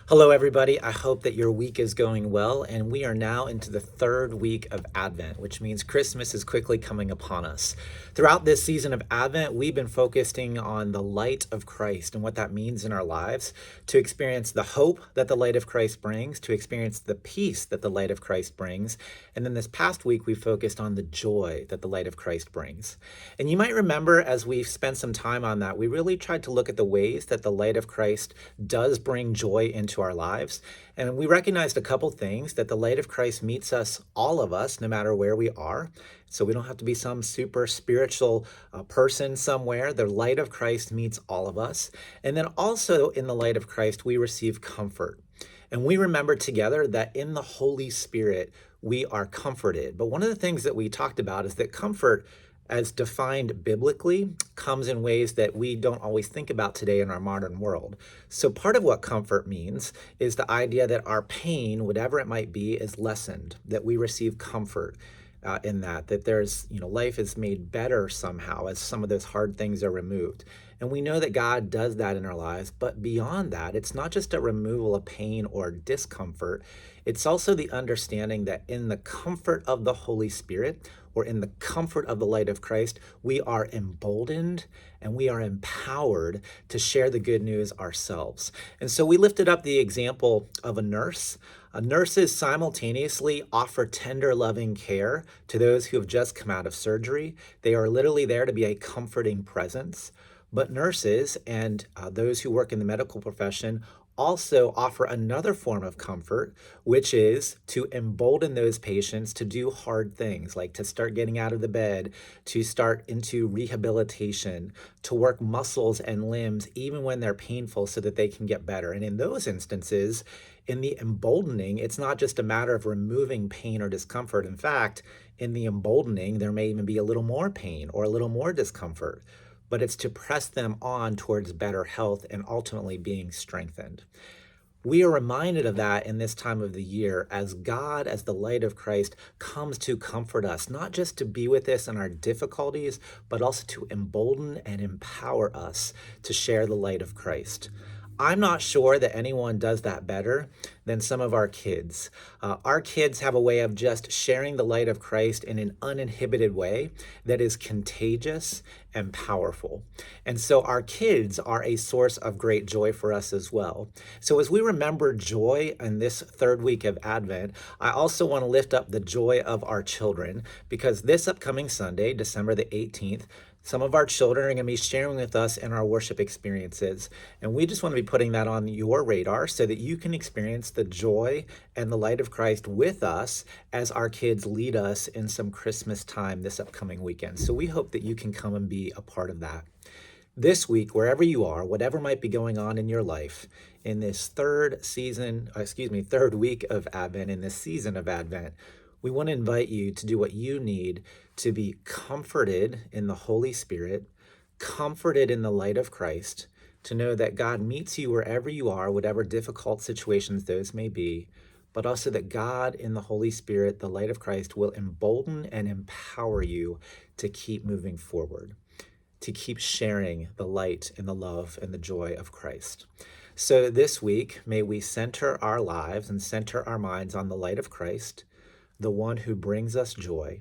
Hello, everybody. I hope that your week is going well. And we are now into the third week of Advent, which means Christmas is quickly coming upon us. Throughout this season of Advent, we've been focusing on the light of Christ and what that means in our lives, to experience the hope that the light of Christ brings, to experience the peace that the light of Christ brings. And then this past week, we focused on the joy that the light of Christ brings. And you might remember, as we've spent some time on that, we really tried to look at the ways that the light of Christ does bring joy into our lives. And we recognized a couple things: that the light of Christ meets us, all of us, no matter where we are. So we don't have to be some super spiritual person somewhere. The light of Christ meets all of us. And then also in the light of Christ, we receive comfort. And we remember together that in the Holy Spirit, we are comforted. But one of the things that we talked about is that comfort, as defined biblically, comes in ways that we don't always think about today in our modern world. So part of what comfort means is the idea that our pain, whatever it might be, is lessened, that we receive comfort in that there's, life is made better somehow as some of those hard things are removed. And we know that God does that in our lives, but beyond that, it's not just a removal of pain or discomfort. It's also the understanding that in the comfort of the Holy Spirit, or in the comfort of the light of Christ, we are emboldened and we are empowered to share the good news ourselves. And so we lifted up the example of a nurse. Nurses simultaneously offer tender, loving care to those who have just come out of surgery. They are literally there to be a comforting presence. But nurses and those who work in the medical profession also offer another form of comfort, which is to embolden those patients to do hard things, like to start getting out of the bed, to start into rehabilitation, to work muscles and limbs, even when they're painful, so that they can get better. And in those instances, in the emboldening, it's not just a matter of removing pain or discomfort. In fact, in the emboldening, there may even be a little more pain or a little more discomfort, but it's to press them on towards better health and ultimately being strengthened. We are reminded of that in this time of the year, as God, as the light of Christ, comes to comfort us, not just to be with us in our difficulties, but also to embolden and empower us to share the light of Christ. I'm not sure that anyone does that better than some of our kids. Our kids have a way of just sharing the light of Christ in an uninhibited way that is contagious and powerful. And so our kids are a source of great joy for us as well. So as we remember joy in this third week of Advent, I also want to lift up the joy of our children, because this upcoming Sunday, December the 18th, some of our children are going to be sharing with us in our worship experiences. And we just want to be putting that on your radar so that you can experience the joy and the light of Christ with us as our kids lead us in some Christmas time this upcoming weekend. So we hope that you can come and be a part of that. This week, wherever you are, whatever might be going on in your life, in this third week of Advent, in this season of Advent, we want to invite you to do what you need to be comforted in the Holy Spirit, comforted in the light of Christ, to know that God meets you wherever you are, whatever difficult situations those may be, but also that God in the Holy Spirit, the light of Christ, will embolden and empower you to keep moving forward, to keep sharing the light and the love and the joy of Christ. So this week, may we center our lives and center our minds on the light of Christ, the one who brings us joy.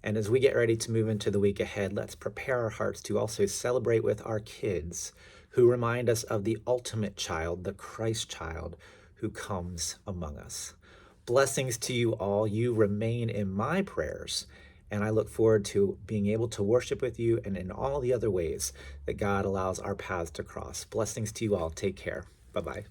And as we get ready to move into the week ahead, let's prepare our hearts to also celebrate with our kids, who remind us of the ultimate child, the Christ child, who comes among us. Blessings to you all. You remain in my prayers, and I look forward to being able to worship with you and in all the other ways that God allows our paths to cross. Blessings to you all. Take care. Bye-bye.